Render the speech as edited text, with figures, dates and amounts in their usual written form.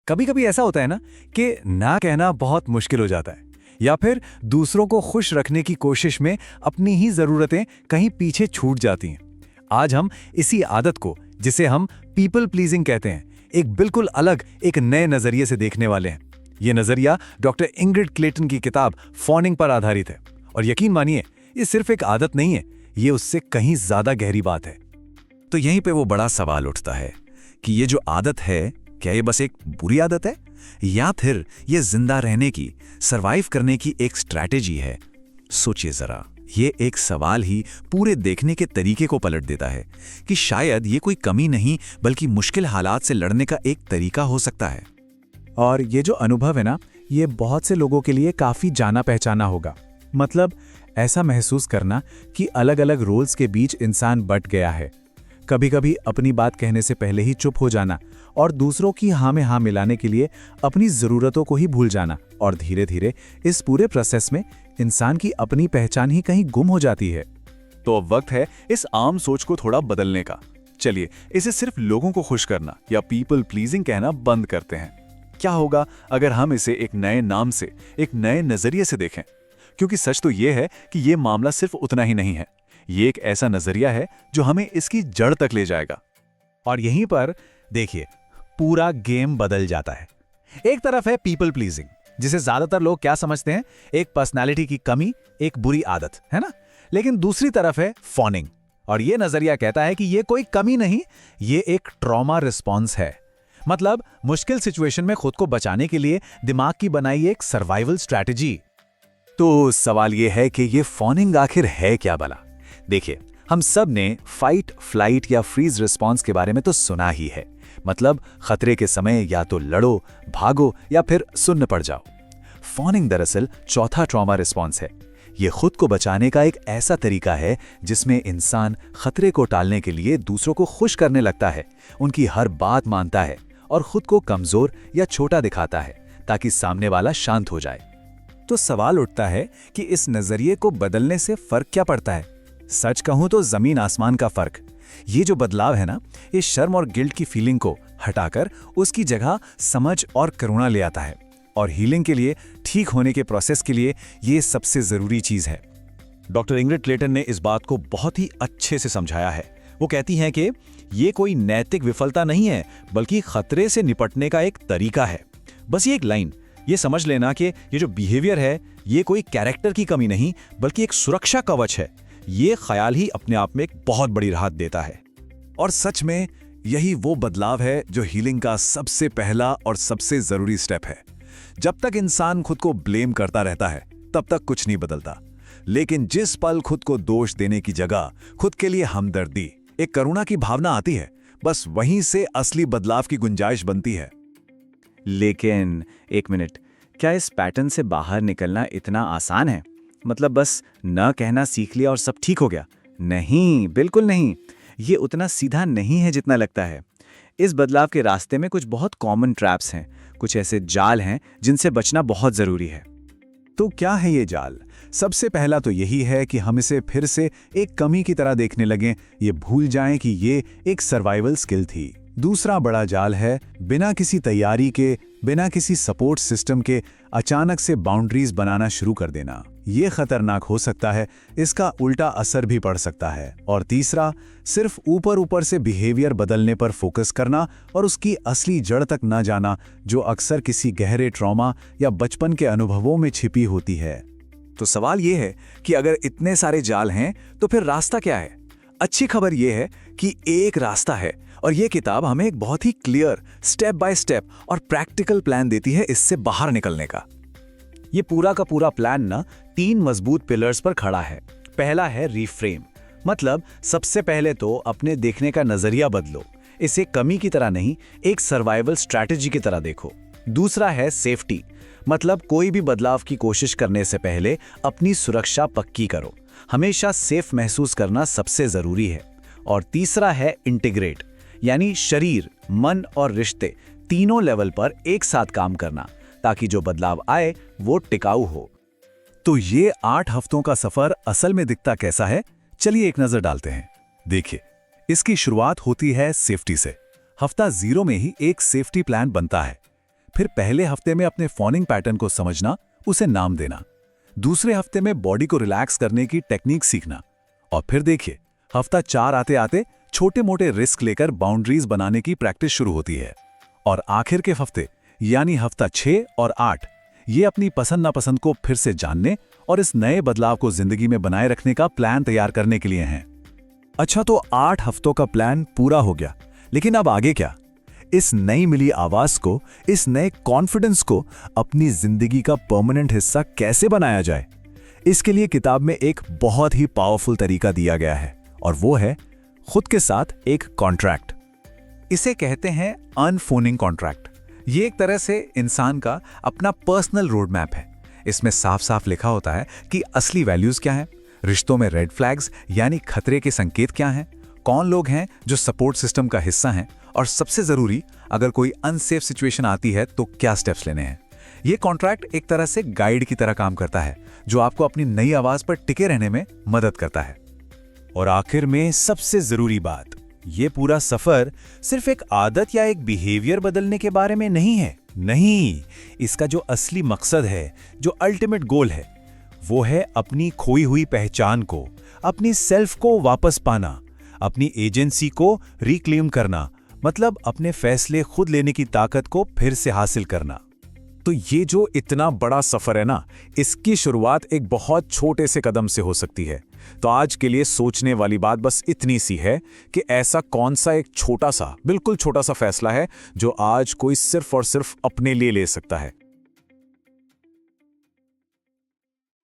कभी कभी ऐसा होता है ना कि ना कहना बहुत मुश्किल हो जाता है, या फिर दूसरों को खुश रखने की कोशिश में अपनी ही ज़रूरतें कहीं पीछे छूट जाती हैं। आज हम इसी आदत को, जिसे हम पीपल प्लीजिंग कहते हैं, एक बिल्कुल अलग, एक नए नज़रिए से देखने वाले हैं। ये नज़रिया डॉक्टर इंग्रिड क्लेटन की किताब फॉनिंग पर आधारित है। और यकीन मानिए, ये सिर्फ एक आदत नहीं है, ये उससे कहीं ज़्यादा गहरी बात है। तो यहीं पे वो बड़ा सवाल उठता है कि ये जो आदत है, क्या ये बस एक बुरी आदत है या फिर ये जिंदा रहने की, सरवाइव करने की एक स्ट्रैटेजी है? सोचिए जरा, ये एक सवाल ही पूरे देखने के तरीके को पलट देता है कि शायद ये कोई कमी नहीं बल्कि मुश्किल हालात से लड़ने का एक तरीका हो सकता है। और ये जो अनुभव है ना, ये बहुत से लोगों के लिए काफ़ी जाना पहचाना होगा। मतलब ऐसा महसूस करना कि अलग अलग रोल्स के बीच इंसान बट गया है। कभी कभी अपनी बात कहने से पहले ही चुप हो जाना और दूसरों की हाँ में हाँ मिलाने के लिए अपनी ज़रूरतों को ही भूल जाना, और धीरे धीरे इस पूरे प्रोसेस में इंसान की अपनी पहचान ही कहीं गुम हो जाती है। तो अब वक्त है इस आम सोच को थोड़ा बदलने का। चलिए इसे सिर्फ लोगों को खुश करना या पीपल प्लीजिंग कहना बंद करते हैं। क्या होगा अगर हम इसे एक नए नाम से, एक नए नजरिए से देखें? क्योंकि सच तो ये है कि ये मामला सिर्फ उतना ही नहीं है, ये एक ऐसा नजरिया है जो हमें इसकी जड़ तक ले जाएगा। और यहीं पर देखिए, पूरा गेम बदल जाता है। एक तरफ है पीपल प्लीजिंग, जिसे ज्यादातर लोग क्या समझते हैं, एक पर्सनालिटी की कमी, एक बुरी आदत, है ना। लेकिन दूसरी तरफ है फॉनिंग, और ये नजरिया कहता है कि ये कोई कमी नहीं, ये एक ट्रॉमा रिस्पॉन्स है। मतलब मुश्किल सिचुएशन में खुद को बचाने के लिए दिमाग की बनाई एक सर्वाइवल स्ट्रैटेजी। तो सवाल ये है कि ये फॉनिंग आखिर है क्या भला? देखिए, हम सब ने फाइट, फ्लाइट या फ्रीज रिस्पॉन्स के बारे में तो सुना ही है। मतलब खतरे के समय या तो लड़ो, भागो या फिर सुन्न पड़ जाओ। फॉनिंग दरअसल चौथा ट्रॉमा रिस्पॉन्स है। ये खुद को बचाने का एक ऐसा तरीका है जिसमें इंसान खतरे को टालने के लिए दूसरों को खुश करने लगता है, उनकी हर बात मानता है और खुद को कमजोर या छोटा दिखाता है ताकि सामने वाला शांत हो जाए। तो सवाल उठता है कि इस नजरिए को बदलने से फर्क क्या पड़ता है? सच कहूं तो जमीन आसमान का फर्क। ये जो बदलाव है ना, ये शर्म और गिल्ट की फीलिंग को हटाकर उसकी जगह समझ और करुणा ले आता है। और हीलिंग के लिए, ठीक होने के प्रोसेस के लिए ये सबसे जरूरी चीज है। डॉक्टर इंग्रिड क्लेटन ने इस बात को बहुत ही अच्छे से समझाया है। वो कहती हैं कि ये कोई नैतिक विफलता नहीं है, बल्कि खतरे से निपटने का एक तरीका है। बस ये एक लाइन, ये समझ लेना कि ये जो बिहेवियर है, ये कोई कैरेक्टर की कमी नहीं बल्कि एक सुरक्षा कवच है। ये ख्याल ही अपने आप में एक बहुत बड़ी राहत देता है। और सच में यही वो बदलाव है जो हीलिंग का सबसे पहला और सबसे जरूरी स्टेप है। जब तक इंसान खुद को ब्लेम करता रहता है, तब तक कुछ नहीं बदलता। लेकिन जिस पल खुद को दोष देने की जगह खुद के लिए हमदर्दी, एक करुणा की भावना आती है, बस वहीं से असली बदलाव की गुंजाइश बनती है। लेकिन एक मिनट, क्या इस पैटर्न से बाहर निकलना इतना आसान है? मतलब बस न कहना सीख लिया और सब ठीक हो गया? नहीं, बिल्कुल नहीं। ये उतना सीधा नहीं है जितना लगता है। इस बदलाव के रास्ते में कुछ बहुत कॉमन ट्रैप्स हैं, कुछ ऐसे जाल हैं जिनसे बचना बहुत जरूरी है। तो क्या है ये जाल? सबसे पहला तो यही है कि हम इसे फिर से एक कमी की तरह देखने लगें, ये भूल जाएं कि ये एक सर्वाइवल स्किल थी। दूसरा बड़ा जाल है बिना किसी तैयारी के, बिना किसी सपोर्ट सिस्टम के अचानक से बाउंड्रीज बनाना शुरू कर देना। ये खतरनाक हो सकता है, इसका उल्टा असर भी पड़ सकता है। और तीसरा, सिर्फ ऊपर ऊपर से बिहेवियर बदलने पर फोकस करना और उसकी असली जड़ तक न जाना, जो अक्सर किसी गहरे ट्रॉमा या बचपन के अनुभवों में छिपी होती है। तो सवाल ये है कि अगर इतने सारे जाल हैं तो फिर रास्ता क्या है? अच्छी खबर यह है कि एक रास्ता है, और यह किताब हमें एक बहुत ही क्लियर, स्टेप बाय स्टेप और प्रैक्टिकल प्लान देती है इससे बाहर निकलने का। ये पूरा का पूरा प्लान ना 3 मजबूत पिलर्स पर खड़ा है। पहला है रीफ्रेम, मतलब सबसे पहले तो अपने देखने का नजरिया बदलो। इसे कमी की तरह नहीं, एक सर्वाइवल स्ट्रैटेजी की तरह देखो। दूसरा है सेफ्टी, मतलब कोई भी बदलाव की कोशिश करने से पहले अपनी सुरक्षा पक्की करो। हमेशा सेफ महसूस करना सबसे जरूरी है। और तीसरा है इंटीग्रेट, यानी शरीर, मन और रिश्ते तीनों लेवल पर एक साथ काम करना, ताकि जो बदलाव आए वो टिकाऊ हो। तो ये 8 हफ्तों का सफर असल में दिखता कैसा है? चलिए एक नजर डालते हैं। देखिए, इसकी शुरुआत होती है सेफ्टी से। हफ्ता 0 में ही एक सेफ्टी प्लान बनता है। फिर पहले हफ्ते में अपने फॉनिंग पैटर्न को समझना, उसे नाम देना। दूसरे हफ्ते में बॉडी को रिलैक्स करने की टेक्निक सीखना। और फिर देखिए, हफ्ता 4 आते आते छोटे मोटे रिस्क लेकर बाउंड्रीज बनाने की प्रैक्टिस शुरू होती है। और आखिर के हफ्ते यानी हफ्ता 6 और 8 ये अपनी पसंद नापसंद को फिर से जानने और इस नए बदलाव को जिंदगी में बनाए रखने का प्लान तैयार करने के लिए हैं। अच्छा, तो 8 हफ्तों का प्लान पूरा हो गया, लेकिन अब आगे क्या? इस नई मिली आवाज को, इस नए कॉन्फिडेंस को अपनी जिंदगी का परमानेंट हिस्सा कैसे बनाया जाए? इसके लिए किताब में एक बहुत ही पावरफुल तरीका दिया गया है, और वो है खुद के साथ एक कॉन्ट्रैक्ट। इसे कहते हैं अनफोनिंग कॉन्ट्रैक्ट। ये एक तरह से इंसान का अपना पर्सनल रोड मैप है। इसमें साफ साफ लिखा होता है कि असली वैल्यूज क्या हैं, रिश्तों में रेड फ्लैग्स यानी खतरे के संकेत क्या हैं, कौन लोग हैं जो सपोर्ट सिस्टम का हिस्सा हैं, और सबसे जरूरी, अगर कोई अनसेफ सिचुएशन आती है तो क्या स्टेप्स लेने हैं। ये कॉन्ट्रैक्ट एक तरह से गाइड की तरह काम करता है, जो आपको अपनी नई आवाज पर टिके रहने में मदद करता है। और आखिर में सबसे जरूरी बात, ये पूरा सफर सिर्फ एक आदत या एक बिहेवियर बदलने के बारे में नहीं है। नहीं, इसका जो असली मकसद है, जो अल्टीमेट गोल है, वो है अपनी खोई हुई पहचान को, अपनी सेल्फ को वापस पाना, अपनी एजेंसी को रिक्लेम करना, मतलब अपने फैसले खुद लेने की ताकत को फिर से हासिल करना। तो ये जो इतना बड़ा सफर है ना, इसकी शुरुआत एक बहुत छोटे से कदम से हो सकती है। तो आज के लिए सोचने वाली बात बस इतनी सी है कि ऐसा कौन सा एक छोटा सा, बिल्कुल छोटा सा फैसला है जो आज कोई सिर्फ और सिर्फ अपने लिए ले सकता है।